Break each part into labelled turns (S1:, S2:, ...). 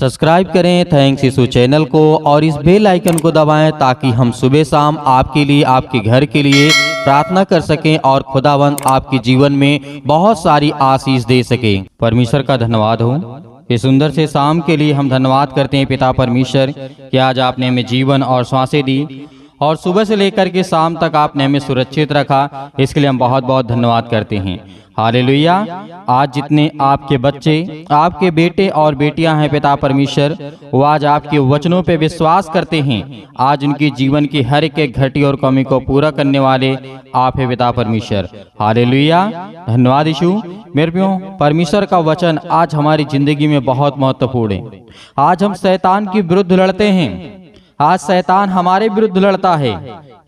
S1: Subscribe करें thanks यीशु channel को और इस बेल आइकन को दबाएं ताकि हम सुबह शाम आपके लिए आपके घर के लिए प्रार्थना कर सकें और खुदावंद आपके जीवन में बहुत सारी आशीष दे सके। परमेश्वर का धन्यवाद हो इस सुंदर से शाम के लिए हम धन्यवाद करते हैं पिता परमेश्वर कि आज आपने हमें जीवन और सांसें दी और सुबह से लेकर के शाम तक आपने हमें सुरक्षित रखा। इसके लिए हम बहुत बहुत धन्यवाद करते हैं। हालेलुया। आज जितने आपके बच्चे आपके बेटे और बेटियां हैं पिता परमेश्वर, वो आज आपके वचनों पे विश्वास करते हैं। आज उनकी जीवन की हर एक घटी और कमी को पूरा करने वाले आप हैं पिता परमेश्वर। हालेलुया। धन्यवाद यीशु। मेरे प्रियो, परमेश्वर का वचन आज हमारी जिंदगी में बहुत महत्वपूर्ण है। आज हम शैतान के विरुद्ध लड़ते हैं। आज शैतान हमारे विरुद्ध लड़ता है,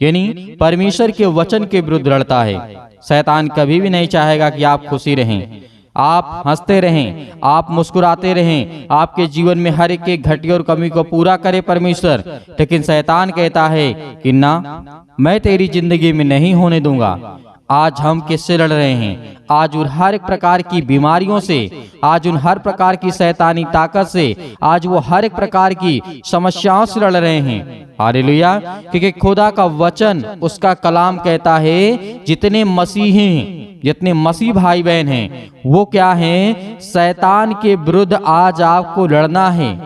S1: यानी परमेश्वर के वचन के विरुद्ध लड़ता है। शैतान कभी भी नहीं चाहेगा कि आप खुशी रहें, आप हंसते रहें, आप मुस्कुराते रहें, आपके जीवन में हर एक घटी और कमी को पूरा करे परमेश्वर। लेकिन शैतान कहता है कि ना, मैं तेरी जिंदगी में नहीं होने दूंगा। आज हम किससे लड़ रहे हैं? आज उन हर एक प्रकार की बीमारियों से, आज उन हर प्रकार की शैतानी ताकत से, आज वो हर एक प्रकार की समस्याओं से लड़ रहे हैं। हालेलुया। क्योंकि खुदा का वचन, उसका कलाम कहता है जितने मसीही हैं, जितने मसीह भाई बहन हैं, वो क्या हैं? शैतान के विरुद्ध आज आपको लड़ना है,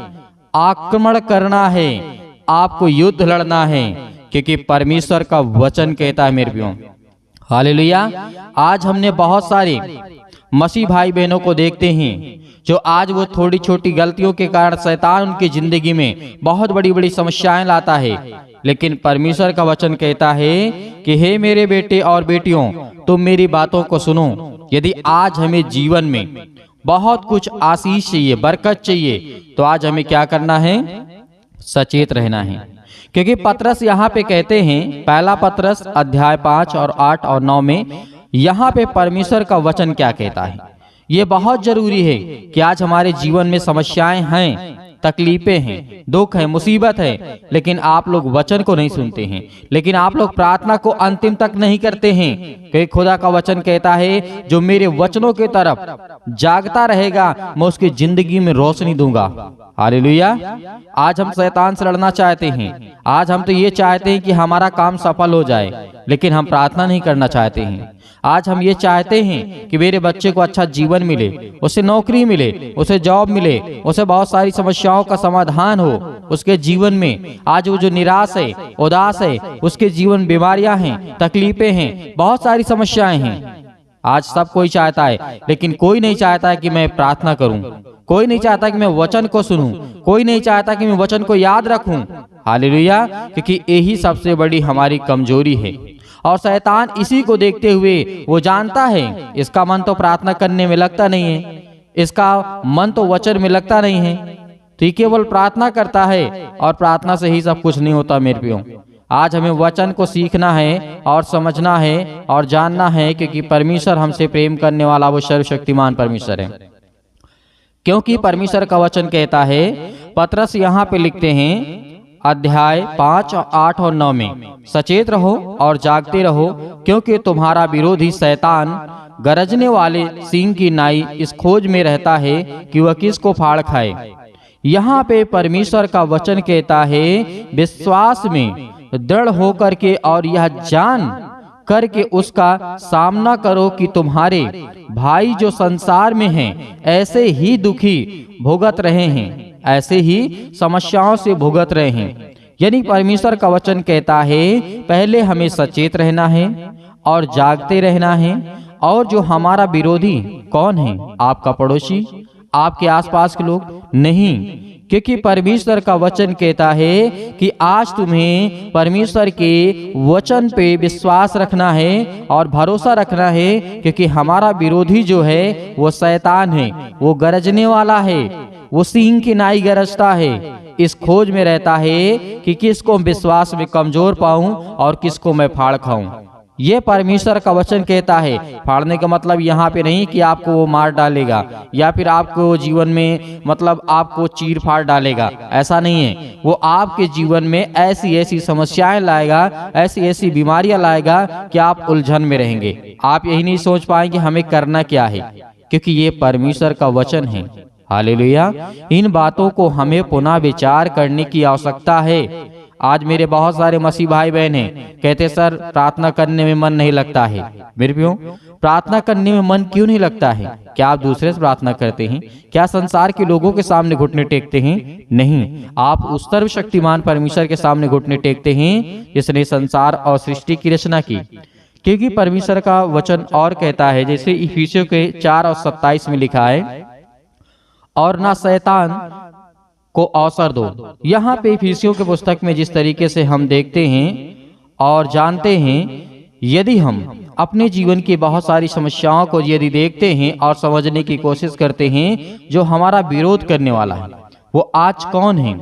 S1: आक्रमण करना है, आपको युद्ध लड़ना है। क्योंकि परमेश्वर का वचन कहता है मेरे प्रियो। हालेलुया। आज हमने बहुत सारे मसीह भाई बहनों को देखते हैं जो आज वो थोड़ी छोटी गलतियों के कारण शैतान उनकी जिंदगी में बहुत बड़ी बड़ी समस्याएं लाता है। लेकिन परमेश्वर का वचन कहता है कि हे मेरे बेटे और बेटियों, तुम मेरी बातों को सुनो। यदि आज हमें जीवन में बहुत कुछ आशीष चाहिए, बरकत चाहिए, तो आज हमें क्या करना है? सचेत रहना है। क्योंकि पतरस यहाँ पे कहते हैं, पहला पतरस अध्याय 5 और 8 और 9 में यहाँ पे परमेश्वर का वचन क्या कहता है। ये बहुत जरूरी है कि आज हमारे जीवन में समस्याएं हैं, तकलीफें हैं, दुख है, मुसीबत है, लेकिन आप लोग वचन को नहीं सुनते हैं, लेकिन आप लोग प्रार्थना को अंतिम तक नहीं करते हैं। क्योंकि खुदा का वचन कहता है जो मेरे वचनों की तरफ जागता रहेगा, मैं उसकी जिंदगी में रोशनी दूंगा। हालेलुया। आज हम शैतान से लड़ना चाहते हैं। आज हम तो ये चाहते हैं कि हमारा काम सफल हो जाए, लेकिन हम प्रार्थना नहीं करना चाहते हैं। आज हम ये चाहते हैं कि मेरे बच्चे को अच्छा जीवन मिले, उसे नौकरी मिले, उसे जॉब मिले, उसे बहुत सारी समस्याओं का समाधान हो उसके जीवन में। आज वो जो निराश है, उदास है, उसके जीवन बीमारियां हैं, तकलीफें हैं, बहुत सारी समस्याएं हैं। आज सब कोई चाहता है, लेकिन कोई नहीं चाहता है कि मैं प्रार्थना करूं, कोई नहीं चाहता कि मैं वचन को सुनूं, कोई नहीं चाहता कि मैं वचन को याद रखूं। हालेलुया। क्योंकि यही सबसे बड़ी हमारी कमजोरी है। और शैतान इसी को देखते हुए वो जानता है इसका मन तो प्रार्थना करने में लगता नहीं है, इसका मन तो वचन में लगता नहीं है, तो ये केवल प्रार्थना करता है और प्रार्थना से ही सब कुछ नहीं होता मेरे प्रियो। आज हमें वचन को सीखना है और समझना है और जानना है, क्योंकि परमेश्वर हमसे प्रेम करने वाला वो सर्वशक्तिमान परमेश्वर है। क्योंकि परमेश्वर का वचन कहता है, पतरस यहाँ पे लिखते हैं अध्याय 5 और 8 और 9 में, सचेत रहो और जागते रहो, क्योंकि तुम्हारा विरोधी शैतान गरजने वाले सिंह की नाई इस खोज में रहता है कि वह किसको फाड़ खाए। यहाँ पे परमेश्वर का वचन कहता है विश्वास में दृढ़ होकर के और यह जान करके उसका सामना करो कि तुम्हारे भाई जो संसार में हैं ऐसे ही दुखी भुगत रहे हैं, ऐसे ही समस्याओं से भुगत रहे हैं। यानी परमेश्वर का वचन कहता है पहले हमें सचेत रहना है और जागते रहना है। और जो हमारा विरोधी कौन है? आपका पड़ोसी, आपके आसपास के लोग नहीं। क्योंकि परमेश्वर का वचन कहता है कि आज तुम्हें परमेश्वर के वचन पे विश्वास रखना है और भरोसा रखना है। क्योंकि हमारा विरोधी जो है वो शैतान है, वो गरजने वाला है, वो सिंह की नाई गरजता है, इस खोज में रहता है कि किसको विश्वास में कमजोर पाऊं और किसको मैं फाड़ खाऊं। ये परमेश्वर का वचन कहता है। फाड़ने का मतलब यहाँ पे नहीं कि आपको वो मार डालेगा या फिर आपको जीवन में मतलब आपको चीर फाड़ डालेगा, ऐसा नहीं है। वो आपके जीवन में ऐसी ऐसी समस्याएं लाएगा, ऐसी ऐसी बीमारियां लाएगा कि आप उलझन में रहेंगे। आप यही नहीं सोच पाएंगे हमें करना क्या है, क्योंकि ये परमेश्वर का वचन है। हालेलुया। इन बातों को हमें पुनः विचार करने की आवश्यकता है। आज मेरे बहुत सारे मसीह भाई बहन हैं, कहते सर प्रार्थना करने में मन नहीं लगता है। मेरे प्रियो, प्रार्थना करने में मन क्यों नहीं लगता है? क्या आप दूसरे से प्रार्थना करते हैं? क्या संसार के लोगों के सामने घुटने टेकते हैं? नहीं, आप उस सर्वशक्तिमान परमेश्वर के सामने घुटने टेकते हैं जिसने संसार और सृष्टि की रचना की। क्योंकि परमेश्वर का वचन और कहता है, जैसे इफिसियों के 4 और 27 में लिखा है, और ना शैतान को अवसर दो। यहाँ पे इफिसियों के पुस्तक में जिस तरीके से हम देखते हैं और जानते हैं, यदि हम अपने जीवन की बहुत सारी समस्याओं को यदि देखते हैं और समझने की कोशिश करते हैं, जो हमारा विरोध करने वाला है वो आज कौन है?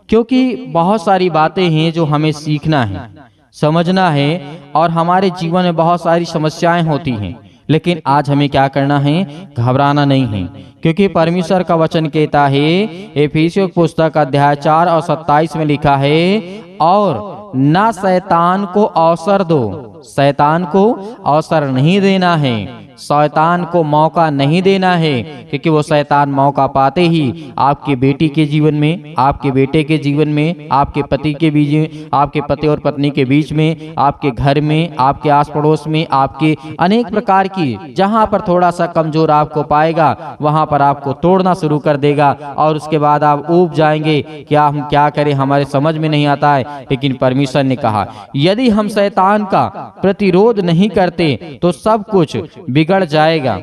S1: क्योंकि बहुत सारी बातें हैं जो हमें सीखना है, समझना है, और हमारे जीवन में बहुत सारी समस्याएं होती हैं। लेकिन आज हमें क्या करना है? घबराना नहीं है, क्योंकि परमेश्वर का वचन कहता है, इफिसियों पुस्तक अध्याय 4 और 27 में लिखा है, और ना शैतान को अवसर दो। शैतान को अवसर नहीं देना है, शैतान को मौका नहीं देना है, क्योंकि वो शैतान मौका पाते ही आपके बेटी के जीवन में, आपके बेटे के जीवन में, आपके पति के बीच में, आपके पति और पत्नी के बीच में, आपके घर में, आपके आस पड़ोस में, आपके अनेक प्रकार की, जहां पर थोड़ा सा कमजोर आपको पाएगा वहां पर आपको तोड़ना शुरू कर देगा, और उसके बाद आप ऊब जाएंगे, क्या हम क्या करें, हमारे समझ में नहीं आता है। लेकिन परमेश्वर ने कहा, यदि हम शैतान का प्रतिरोध नहीं करते तो सब कुछ बिगड़ जाएगा,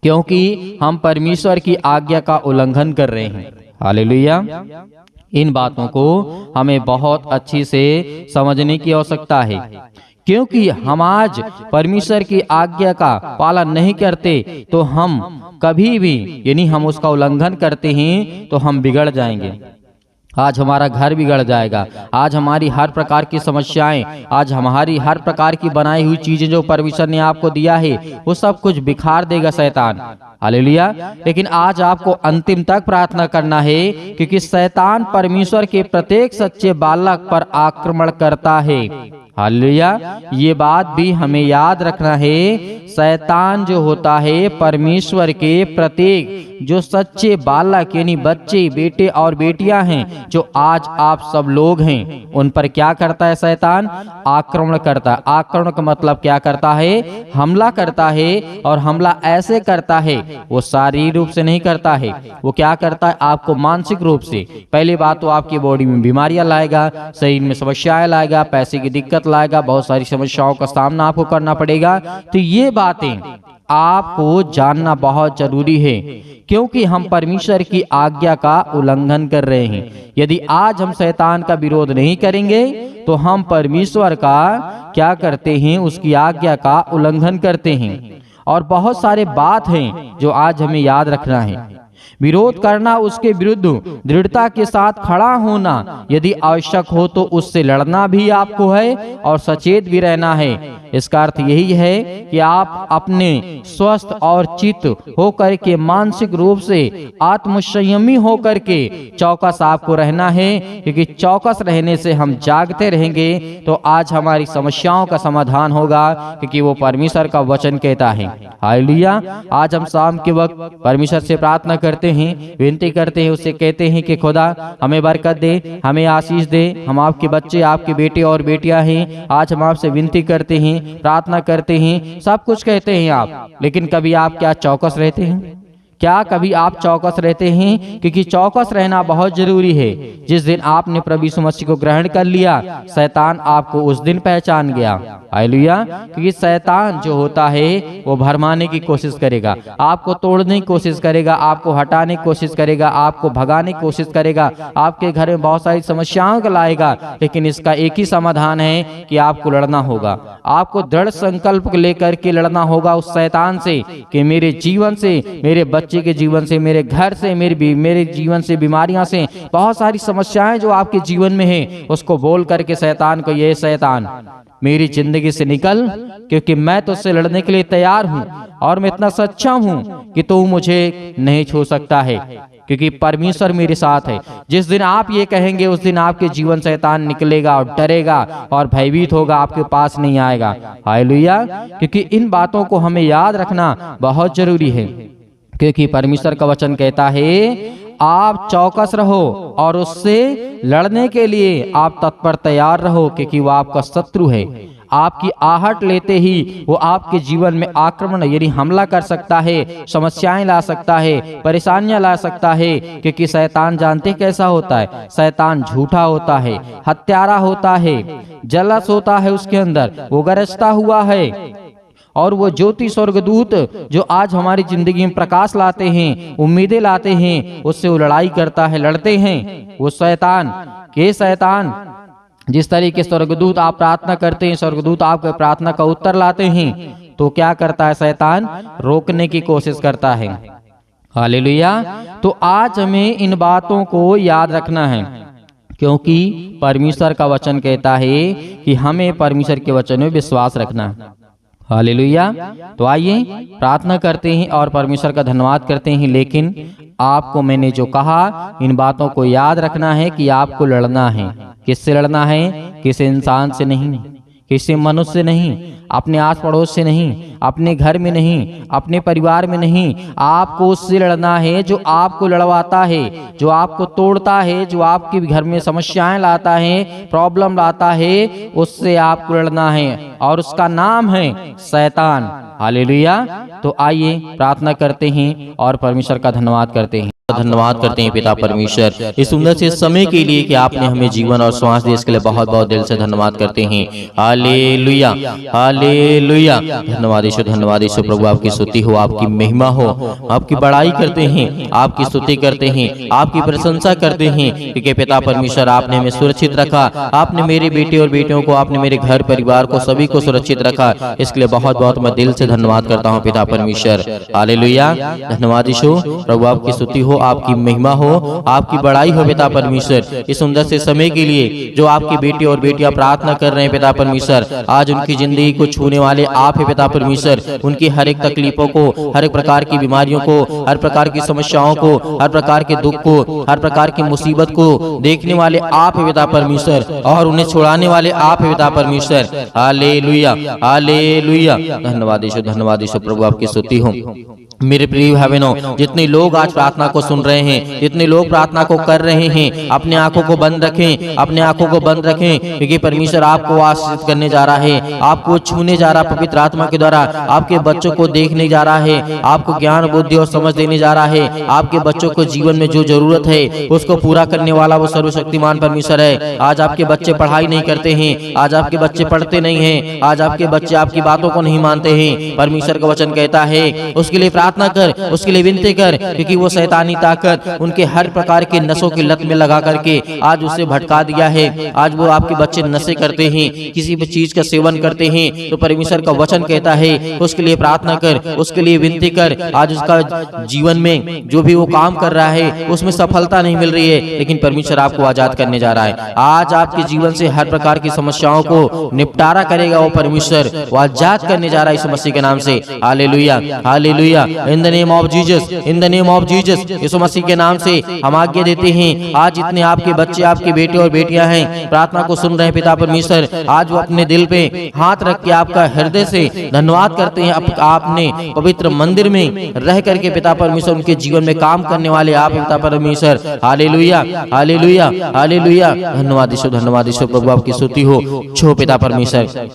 S1: क्योंकि हम परमेश्वर की आज्ञा का उल्लंघन कर रहे हैं। हालेलुया। इन बातों को हमें बहुत अच्छी से समझने की आवश्यकता है, क्योंकि हम आज परमेश्वर की आज्ञा का पालन नहीं करते तो हम कभी भी, यानी हम उसका उल्लंघन करते हैं तो हम बिगड़ जाएंगे। आज हमारा घर बिगड़ जाएगा, आज हमारी हर प्रकार की समस्याएं, आज हमारी हर प्रकार की बनाई हुई चीजें जो परमेश्वर ने आपको दिया है वो सब कुछ बिखार देगा शैतान। हालेलुया। लेकिन आज आपको अंतिम तक प्रार्थना करना है, क्योंकि शैतान परमेश्वर के प्रत्येक सच्चे बालक पर आक्रमण करता है। हालेलुया। ये बात भी हमें याद रखना है, शैतान जो होता है परमेश्वर के प्रत्येक जो सच्चे बालक यानी बच्चे, बेटे और बेटियां हैं, जो आज आप सब लोग हैं, उन पर क्या करता है शैतान? आक्रमण करता है। आक्रमण का मतलब क्या करता है? हमला करता है, और हमला ऐसे करता है, वो शारीरिक रूप से नहीं करता है, वो क्या करता है? आपको मानसिक रूप से। पहली बात तो आपकी बॉडी में बीमारियां लाएगा, शरीर में समस्याएं लाएगा, पैसे की दिक्कत लाएगा, बहुत सारी समस्याओं का सामना आपको करना पड़ेगा। तो ये बातें आपको जानना बहुत जरूरी है, क्योंकि हम परमेश्वर की आज्ञा का उल्लंघन कर रहे हैं। यदि आज हम शैतान का विरोध नहीं करेंगे तो हम परमेश्वर का क्या करते हैं? उसकी आज्ञा का उल्लंघन करते हैं। और बहुत सारे बात हैं जो आज हमें याद रखना है। विरोध करना, उसके विरुद्ध दृढ़ता के साथ खड़ा होना, यदि आवश्यक हो तो उससे लड़ना भी आपको है और सचेत भी रहना है। इसका अर्थ यही है कि आप अपने स्वस्थ और चित्त होकर के, मानसिक रूप से आत्मसंयमी होकर के चौकस आपको रहना है, क्योंकि चौकस रहने से हम जागते रहेंगे तो आज हमारी समस्याओं का समाधान होगा, क्योंकि वो परमेश्वर का वचन कहता है। हालेलुया। आज हम शाम के वक्त परमेश्वर से प्रार्थना करते हैं, विनती करते हैं, उससे कहते हैं कि खुदा हमें बरकत दे, हमें आशीष दे। हम आपके बच्चे, आपके बेटे और बेटियां हैं। आज हम आपसे विनती करते हैं, प्रार्थना करते हैं, सब कुछ कहते हैं आप, लेकिन कभी आप क्या चौकस रहते हैं? क्या कभी आप चौकस रहते हैं? क्योंकि चौकस रहना बहुत जरूरी है। जिस दिन आपने प्रभु यीशु मसीह को ग्रहण कर लिया, शैतान आपको उस दिन पहचान गया। हालेलुया। क्योंकि शैतान जो होता है वो भरमाने की कोशिश करेगा, आपको तोड़ने की कोशिश करेगा, आपको हटाने की कोशिश करेगा, आपको भगाने की कोशिश करेगा, आपके घर में बहुत सारी समस्याओं को लाएगा। लेकिन इसका एक ही समाधान है कि आपको लड़ना होगा। आपको दृढ़ संकल्प लेकर के लड़ना होगा उस शैतान से कि मेरे जीवन से, मेरे बच्चे के जीवन से, मेरे घर से, मेरे जीवन से, बीमारियां से, बहुत सारी समस्याएं जो आपके जीवन में है, उसको बोल करके शैतान को, ये शैतान मेरी जिंदगी से निकल, क्योंकि मैं तुझसे लड़ने के लिए तैयार हूं और मैं इतना सक्षम हूं कि तू मुझे नहीं छू सकता है, क्योंकि परमेश्वर मेरे साथ है। जिस दिन आप ये कहेंगे उस दिन आपके जीवन शैतान निकलेगा और डरेगा और भयभीत होगा, आपके पास नहीं आएगा। हालेलुया। क्योंकि इन बातों को हमें याद रखना बहुत जरूरी है। क्योंकि परमेश्वर का वचन कहता है आप चौकस रहो और उससे लड़ने के लिए आप तत्पर तैयार रहो, क्योंकि वो आपका शत्रु है। आपकी आहट लेते ही वो आपके जीवन में आक्रमण यानी हमला कर सकता है, समस्याएं ला सकता है, परेशानियां ला सकता है। क्योंकि शैतान जानते कैसा होता है, शैतान झूठा होता है, हत्यारा होता है, जलस होता है, उसके अंदर वो गरजता हुआ है। और वो ज्योति स्वर्गदूत जो आज हमारी जिंदगी में प्रकाश लाते हैं, उम्मीदें लाते हैं, उससे वो लड़ाई करता है, लड़ते हैं। वो शैतान जिस तरीके स्वर्गदूत आप प्रार्थना करते हैं, स्वर्गदूत आपके प्रार्थना का उत्तर लाते हैं, तो क्या करता है शैतान? रोकने की कोशिश करता है। हालेलुया। तो आज हमें इन बातों को याद रखना है, क्योंकि परमेश्वर का वचन कहता है कि हमें परमेश्वर के वचन में विश्वास रखना है। हालेलुया। तो आइए प्रार्थना करते हैं और परमेश्वर का धन्यवाद करते हैं। लेकिन आपको मैंने जो कहा, इन बातों को याद रखना है कि आपको लड़ना है। किससे लड़ना है? किसी इंसान से नहीं, किसी मनुष्य से नहीं, अपने आस पड़ोस से नहीं, अपने घर में नहीं, अपने परिवार में नहीं। आपको उससे लड़ना है जो आपको लड़वाता है, जो आपको तोड़ता है, जो आपके घर में समस्याएं लाता है, प्रॉब्लम लाता है, उससे आपको लड़ना है और उसका नाम है शैतान। हालेलुया। तो आइए प्रार्थना करते हैं और परमेश्वर का धन्यवाद करते हैं। धन्यवाद करते हैं पिता परमेश्वर इस सुंदर से समय के लिए कि आपने हमें जीवन और श्वास दिया, इसके लिए बहुत बहुत दिल से धन्यवाद करते हैं। Hallelujah, hallelujah. धन्यवाद यीशु, धन्यवाद यीशु। प्रभु आपकी स्तुति हो, आपकी महिमा हो, आपकी बड़ाई करते हैं, आपकी स्तुति करते हैं, आपकी प्रशंसा करते हैं, क्योंकि पिता परमेश्वर आपने हमें सुरक्षित रखा। आपने मेरे बेटे और बेटियों को, आपने मेरे घर परिवार को, सभी को सुरक्षित रखा। इसके लिए बहुत बहुत मैं दिल से धन्यवाद करता हूँ पिता परमेश्वर। हालेलुया। धन्यवाद यीशु। प्रभु आपकी स्तुति हो, आपकी महिमा हो, आपकी बड़ाई हो पिता परमेश्वर। इस सुंदर से समय के लिए जो आपके बेटे और बेटियां प्रार्थना कर रहे हैं पिता परमेश्वर, आज उनकी जिंदगी को छूने वाले आप है पिता परमेश्वर। उनकी हर एक तकलीफों को, हर एक प्रकार की बीमारियों को, हर प्रकार की समस्याओं को, हर प्रकार के दुख को, हर प्रकार की मुसीबत को देखने वाले आप है पिता परमेश्वर, और उन्हें छुड़ाने वाले आप है पिता परमेश्वर। Hallelujah, hallelujah. धन्यवाद यीशु, धन्यवाद यीशु। प्रभु आपकी स्तुति हो। मेरे प्रिय भाई बहनों, जितने लोग आज प्रार्थना को सुन रहे हैं, जितने लोग प्रार्थना को कर रहे हैं, अपने आंखों को बंद रखें, अपने आंखों को बंद रखें, क्योंकि परमेश्वर आपको आशीषित करने जा रहा है, आपको छूने जा रहा है पवित्र आत्मा के द्वारा, आपके बच्चों को देखने जा रहा है, आपको ज्ञान बुद्धि और समझ देने जा रहा है। आपके बच्चों को जीवन में जो जरूरत है उसको पूरा करने वाला वो सर्वशक्तिमान परमेश्वर है। आज आपके बच्चे पढ़ाई नहीं करते हैं, आज आपके बच्चे पढ़ते नहीं हैं, आज आपके बच्चे आपकी बातों को नहीं मानते हैं। परमेश्वर का वचन कहता है उसके लिए प्रार्थना कर, उसके लिए विनती कर, क्योंकि वो शैतानी ताकत उनके हर प्रकार के नशों की लत में लगा करके आज उसे भटका दिया है। आज वो आपके बच्चे नशे करते हैं, किसी भी चीज का सेवन करते हैं, तो परमेश्वर का वचन कहता है उसके लिए प्रार्थना कर, उसके लिए विनती कर। आज उसका जीवन में जो भी वो काम कर रहा है उसमें सफलता नहीं मिल रही है, लेकिन परमेश्वर आपको आजाद करने जा रहा है। आज आपके जीवन से हर प्रकार की समस्याओं को निपटारा करेगा वो परमेश्वर, वो आजाद करने जा रहा है इस मसीह के नाम से। Hallelujah, hallelujah. In the name of Jesus, in the name of Jesus. Yeshu Masih के नाम से हम आज्ञा देते हैं, आज जितने आपके बच्चे, आपके बेटे और बेटियां हैं, प्रार्थना को सुन रहे हैं पिता परमेश्वर, आज वो अपने दिल पे हाथ रख के आपका हृदय से धन्यवाद करते हैं। आपने पवित्र मंदिर में रह करके पिता परमेश्वर उनके जीवन में काम करने वाले आप पिता परमेश्वर। Hallelujah, hallelujah, hallelujah. धन्यवाद यीशु, धन्यवाद यीशु। प्रभु आपकी स्तुति हो छो पिता परमेश्वर।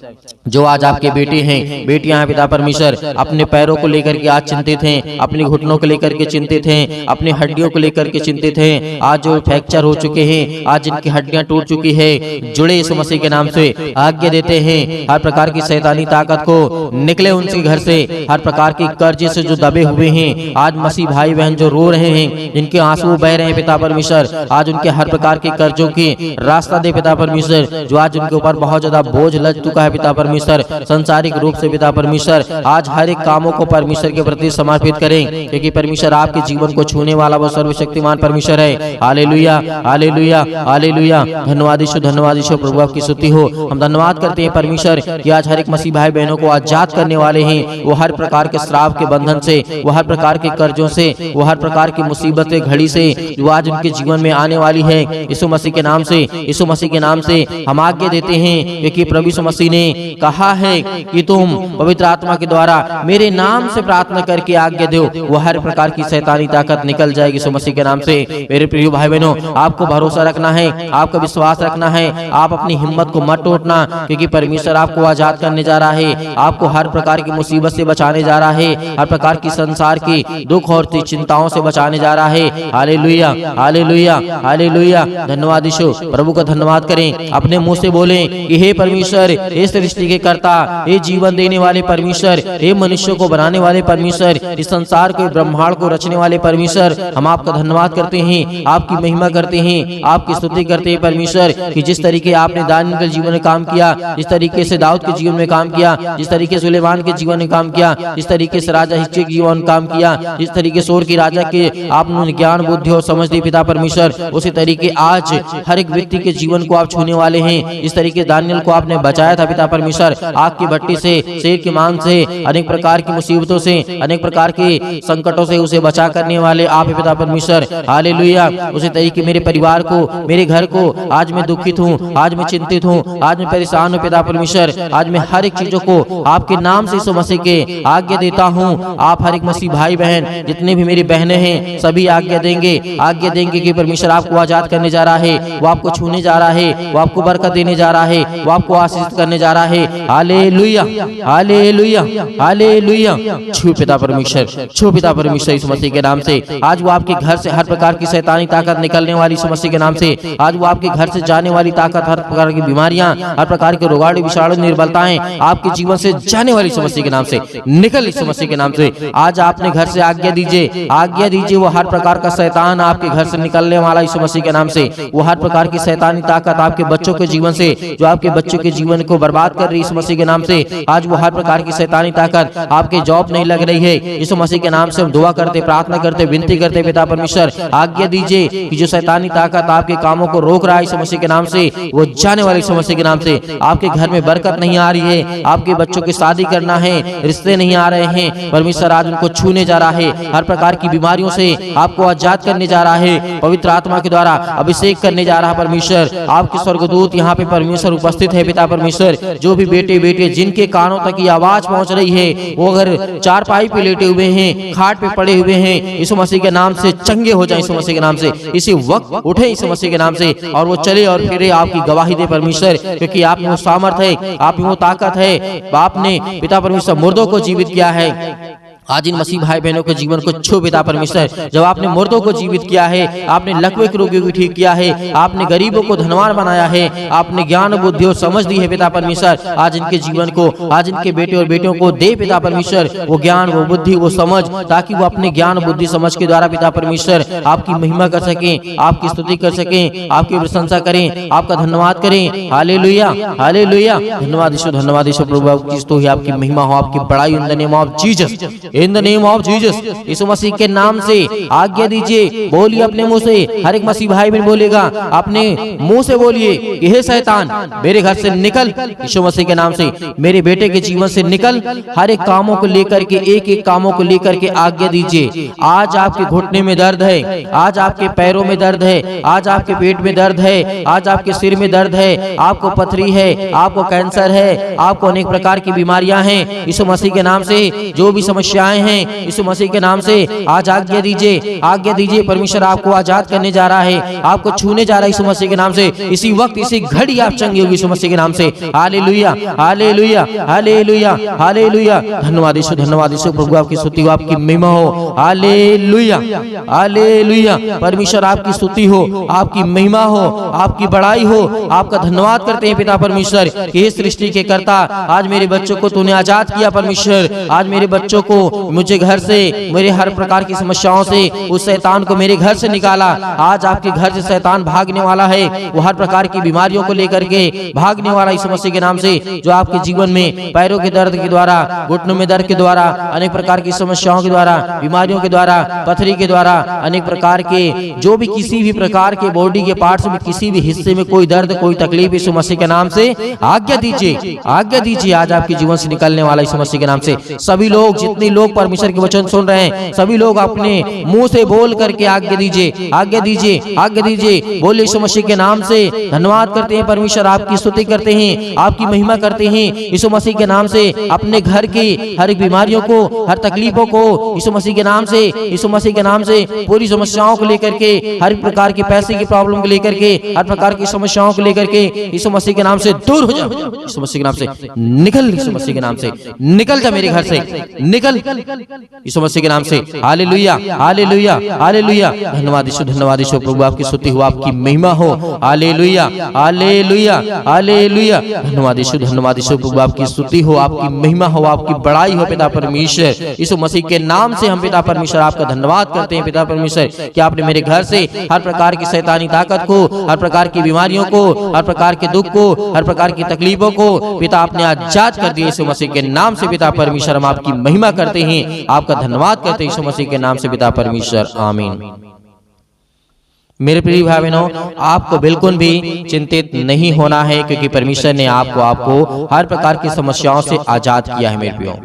S1: जो आज आपके बेटे हैं, बेटियां हैं पिता परमेश्वर, अपने पैरों को लेकर के आज चिंतित हैं, अपने घुटनों को लेकर के चिंतित हैं, अपनी हड्डियों को लेकर के चिंतित हैं, आज जो फ्रैक्चर हो चुके हैं, आज जिनकी हड्डियां टूट चुकी है, जुड़े यीशु मसीह के नाम से आज्ञा देते हैं हर प्रकार की शैतानी ताकत को निकले उनके घर से। हर प्रकार के कर्जे से जो दबे हुए हैं, आज मसीह भाई बहन जो रो रहे हैं, जिनके आंसू बह रहे हैं पिता परमेश्वर, आज उनके हर प्रकार के कर्जों की रास्ता दे पिता परमेश्वर। जो आज उनके ऊपर बहुत ज्यादा बोझ लग चुका है पिता परमेश्वर, संसारिक रूप से पिता परमेश्वर, आज हर एक कामों को परमेश्वर के प्रति समर्पित करें, क्योंकि परमेश्वर आपके जीवन को छूने वाला वो सर्वशक्तिमान परमेश्वर है। Hallelujah, hallelujah, hallelujah. धन्यवाद यीशु, धन्यवाद यीशु। प्रभु आपकी स्तुति हो। हम धन्यवाद करते हैं परमेश्वर कि आज हर एक मसीह भाई बहनों को आजाद करने वाले हैं। वो हर प्रकार के श्राप के बंधन से, वो हर प्रकार के कर्जों से, वो हर प्रकार की मुसीबत के घड़ी से जो आज उनके जीवन में आने वाली है, यीशु मसीह के नाम से, यीशु मसीह के नाम से हम आज्ञा देते हैं, क्योंकि प्रभु यीशु मसीह ने कहा है कि तुम पवित्र आत्मा के द्वारा मेरे नाम से प्रार्थना करके करके आज्ञा दो, वो हर प्रकार की शैतानी ताकत निकल जाएगी यीशु मसीह के नाम से। मेरे प्रिय भाई बहनों, आपको भरोसा रखना है, आपका विश्वास रखना है, आप अपनी हिम्मत को मत टूटना, क्योंकि परमेश्वर आपको आजाद करने जा रहा है, आपको हर प्रकार की मुसीबत से बचाने जा रहा है, हर प्रकार की संसार की दुख और चिंताओं से बचाने जा रहा है। Hallelujah, hallelujah, hallelujah. धन्यवाद यीशु। प्रभु का धन्यवाद करें, अपने मुंह से बोलें कि हे परमेश्वर, हे सृष्टि के कर्ता, हे जीवन देने वाले परमेश्वर, हे मनुष्य को बनाने वाले परमेश्वर, इस संसार को, ब्रह्मांड को रचने वाले परमेश्वर, हम आपका धन्यवाद करते हैं, आपकी महिमा करते हैं, आपकी स्तुति करते हैं परमेश्वर, कि जिस तरीके आपने दानियल के जीवन में काम किया, जिस तरीके से दाऊद के जीवन में काम किया, जिस तरीके से सुलेमान के जीवन में काम किया, जिस तरीके से राजा हिजकिय्याह के जीवन में काम किया, जिस तरीके से और की राजा के आपने ज्ञान बुद्धि और समझ दी पिता परमेश्वर, उसी तरीके आज हर एक व्यक्ति के जीवन को आप छूने वाले हैं। इस तरीके दानियल को आपने बचाया था पिता परमेश्वर, आग की भट्टी से, शेर के मांस से, अनेक प्रकार की मुसीबतों से, अनेक प्रकार के संकटों से उसे बचा करने वाले आप पिता परमेश्वर। हालेलुया। उसी तरीके मेरे परिवार को, मेरे घर को, आज मैं दुखित हूँ, आज मैं चिंतित हूँ, आज मैं परेशान हूँ पिता परमेश्वर, आज मैं हर एक चीजों को आपके नाम से यीशु मसीह के आज्ञा देता हूँ। आप हर एक मसीह भाई बहन, जितने भी मेरी बहनें हैं, सभी आज्ञा देंगे कि परमेश्वर आपको आजाद करने जा रहा है, वो आपको छूने जा रहा है, वो आपको बरकत देने जा रहा है, वो आपको आशीष करने जा रहा है। Hallelujah, hallelujah, hallelujah. छू पिता परमेश्वर, छू पिता परमेश्वर यीशु मसीह के नाम से। आज वो आपके घर से हर प्रकार की शैतानी ताकत निकलने वाली यीशु मसीह के नाम से। आज वो आपके घर से जाने वाली ताकत, हर प्रकार की बीमारियां, हर प्रकार के रोगाणु विषाणु निर्बलताएं आपके जीवन से जाने वाली यीशु मसीह के नाम से निकल यीशु मसीह के नाम से। आज आपने घर से आज्ञा दीजिए, आज्ञा दीजिए, वो हर प्रकार का शैतान आपके घर से निकलने वाला यीशु मसीह के नाम से। वो हर प्रकार की शैतानी ताकत आपके बच्चों के जीवन से, जो आपके बच्चों के जीवन को बर्बाद कर रही है यीशु मसीह के नाम से, आज वो हर प्रकार की शैतानी ताकत, आपके जॉब नहीं लग रही है, यीशु मसीह के नाम से हम दुआ करते, प्रार्थना करते, विनती करते पिता परमेश्वर, आज्ञा दीजिए कि जो शैतानी ताकत आपके कामों को रोक रहा है यीशु मसीह के नाम से, वो जाने वाले यीशु मसीह के नाम से। आपके घर में बरकत नहीं आ रही है, आपके बच्चों की शादी करना है, रिश्ते नहीं आ रहे हैं, परमेश्वर आज उनको छूने जा रहा है, हर प्रकार की बीमारियों से आपको आजाद करने जा रहा है, पवित्र आत्मा के द्वारा अभिषेक करने जा रहा है परमेश्वर। आपके स्वर्गदूत यहाँ पे परमेश्वर उपस्थित है पिता परमेश्वर। जो भी बेटे बेटे जिनके कानों तक ये आवाज पहुंच रही है, वो अगर चारपाई पे लेटे हुए हैं, खाट पे पड़े हुए हैं, यीशु मसीह के नाम से चंगे हो जाए, यीशु मसीह के नाम से इसी वक्त उठे यीशु मसीह के नाम से, और वो चले और फिरे आपकी गवाही दे परमेश्वर, क्योंकि आप में वो सामर्थ है, आप में वो ताकत है। आपने पिता परमेश्वर मुर्दों को जीवित किया है। आज इन मसीह भाई बहनों के जीवन को छू पिता परमेश्वर। जब आपने मुर्दों को जीवित किया है, आपने लकवे के रोगियों को ठीक किया है, आपने गरीबों को धनवान बनाया है, आपने ज्ञान बुद्धि और समझ दी है पिता परमेश्वर। आज इनके जीवन को, आज इनके बेटे और बेटियों को दे पिता परमेश्वर वो ज्ञान, वो बुद्धि, वो समझ, ताकि वो अपने ज्ञान बुद्धि समझ के द्वारा पिता परमेश्वर आपकी महिमा कर सकें, आपकी स्तुति कर सकें, आपकी प्रशंसा करें, आपका धन्यवाद करें। Hallelujah, hallelujah. धन्यवाद यीशु, धन्यवाद यीशु। प्रभु आपकी स्तुति, आपकी महिमा हो, आपकी बड़ाई in the name of Jesus, in the name of Jesus. Yeshu Masih के नाम से आज्ञा दीजिए, बोलिए अपने मुंह से। हर एक मसीह भाई बहन बोलेगा, अपने मुंह से बोलिए कि हे शैतान मेरे घर से निकल, यीशु मसीह के नाम से। मेरे बेटे के जीवन से निकल, हर एक कामों को लेकर के, एक एक कामों को लेकर के आज्ञा दीजिए। आज आपके घुटने में दर्द है, आज आपके पैरों में दर्द है, आज आपके पेट में दर्द है, आज आपके सिर में दर्द है, आपको पथरी है, आपको कैंसर है, आपको अनेक प्रकार की बीमारियां हैं, यीशु मसीह के नाम से जो भी समस्याएं हैं, यीशु मसीह के नाम से आज आज्ञा दीजिए, आज्ञा दीजिए। परमेश्वर आपको आजाद करने जा रहा है, आपको छूने जा रहा है यीशु मसीह के नाम से। इसी वक्त, इसी घड़ी आप चंगे होगी यीशु मसीह के नाम से। Hallelujah, hallelujah, hallelujah, hallelujah. धन्यवाद यीशु, धन्यवाद यीशु। प्रभु आपकी स्तुति हो, आपकी महिमा हो। Hallelujah, hallelujah. परमेश्वर आपकी स्तुति हो, आपकी महिमा हो, आपकी बड़ाई हो। आपका धन्यवाद करते हैं पिता परमेश्वर कि इस सृष्टि के कर्ता, आज मेरे बच्चों को तूने आजाद किया परमेश्वर। आज मेरे बच्चों को, मुझे घर से, मेरे हर प्रकार की समस्याओं से, उस शैतान को मेरे घर से निकाला। आज आपके घर से शैतान भागने वाला है, वो हर प्रकार की बीमारियों को लेकर के भागने वाला यीशु मसीह के नाम से। जो आपके जीवन में पैरों के दर्द के द्वारा, घुटनों में दर्द के द्वारा, अनेक प्रकार की समस्याओं के द्वारा, बीमारियों के द्वारा, पथरी के द्वारा, अनेक प्रकार के जो भी किसी भी प्रकार के बॉडी के पार्ट्स में किसी भी हिस्से में कोई दर्द, कोई तकलीफ, यीशु मसीह के नाम से आज्ञा दीजिए, आज्ञा दीजिए। आज आपके जीवन से निकलने वाला यीशु मसीह के नाम से। सभी लोग, जितने लोग परमेश्वर के वचन सुन रहे हैं, सभी लोग अपने मुंह से बोल करके आज्ञा दीजिए, आज्ञा दीजिए, आज्ञा दीजिए। बोले यीशु मसीह के नाम से धन्यवाद करते हैं परमेश्वर, आपकी स्तुति करते हैं, आपकी महिमा करते हैं। यीशु मसीह के नाम से अपने घर की हर एक बीमारियों को, हर तकलीफों को यीशु मसीह के नाम से, यीशु मसीह के नाम से पूरी समस्याओं को लेकर के, हर प्रकार की पैसे की प्रॉब्लम को लेकर के, हर प्रकार की समस्याओं को लेकर के यीशु मसीह के नाम से दूर हो जाओ। यीशु मसीह के नाम से निकल, यीशु मसीह के नाम से निकल जा मेरे घर से, निकल यीशु मसीह के नाम से। Hallelujah, hallelujah, hallelujah. धन्यवाद यीशु, धन्यवाद यीशु प्रभु, आपकी स्तुति हो, आपकी महिमा हो। Hallelujah, hallelujah, hallelujah. धन्यवाद यीशु, धन्यवाद यीशु प्रभु, आपकी स्तुति हो, आपकी महिमा हो, आपकी बड़ाई हो पिता परमेश्वर। यीशु मसीह के नाम से हम पिता परमेश्वर आपका धन्यवाद करते हैं पिता परमेश्वर कि आपने मेरे घर से हर प्रकार की शैतानी ताकत को, हर प्रकार की बीमारियों को, हर प्रकार के दुख को, हर प्रकार की तकलीफों को पिता आपने आजाद कर दिया। यीशु मसीह के नाम से पिता परमेश्वर हम आपकी महिमा करते हैं, आपका धन्यवाद करते हैं यीशु मसीह के नाम से पिता परमेश्वर, आमीन। मेरे प्रिय भाई बहनों, आपको बिल्कुल भी चिंतित नहीं होना है, क्योंकि परमेश्वर ने आपको हर प्रकार की समस्याओं से आजाद किया है मेरे प्रियो।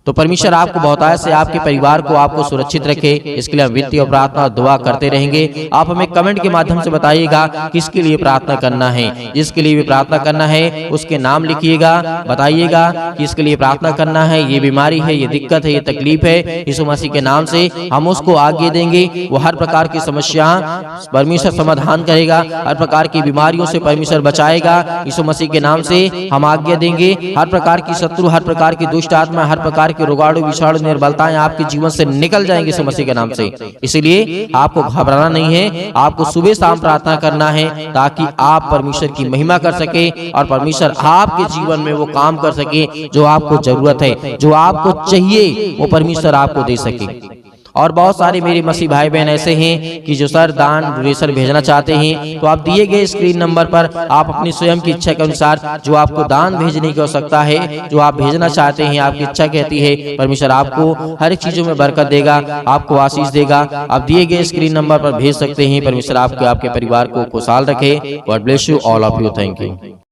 S1: तो परमेश्वर आपको बहुतायत से आपके परिवार को आपको सुरक्षित रखे, इसके लिए हम विनती और प्रार्थना और दुआ करते रहेंगे। आप हमें कमेंट के माध्यम से बताइएगा किसके लिए प्रार्थना करना है, जिसके लिए भी प्रार्थना करना है उसके नाम लिखिएगा, बताइएगा कि इसके लिए प्रार्थना करना है, ये बीमारी है, ये दिक्कत है, ये तकलीफ है, यीशु मसीह के नाम से हम उसको आगे देंगे। वो हर प्रकार की समस्या परमेश्वर समाधान करेगा, हर प्रकार की बीमारियों से परमेश्वर बचाएगा। यीशु मसीह के नाम से हम आज्ञा देंगे, हर प्रकार की शत्रु, हर प्रकार की दुष्ट आत्मा, हर प्रकार के रोगाणु, विषाणु, निर्बलताएं आपके जीवन से निकल जाएंगे यीशु मसीह के नाम से। इसलिए आपको घबराना नहीं है, आपको सुबह शाम प्रार्थना करना है ताकि आप परमेश्वर की महिमा कर सके और परमेश्वर आपके जीवन में वो काम कर सके जो आपको जरूरत है, जो आपको चाहिए वो परमेश्वर आपको दे सके। और बहुत सारे मेरे मसीह भाई बहन ऐसे हैं कि जो सर दान डोनेशन भेजना चाहते हैं, तो आप दिए गए स्क्रीन नंबर पर आप अपनी स्वयं की इच्छा के अनुसार जो आपको दान भेजने की आवश्यकता है, जो आप भेजना चाहते हैं, आपकी इच्छा कहती है, परमेश्वर आपको हर एक चीजों में बरकत देगा, आपको आशीष देगा। आप दिए गए स्क्रीन नंबर पर भेज सकते हैं। परमेश्वर आपके परिवार को खुशहाल रखे। God bless you all of you. Thank you.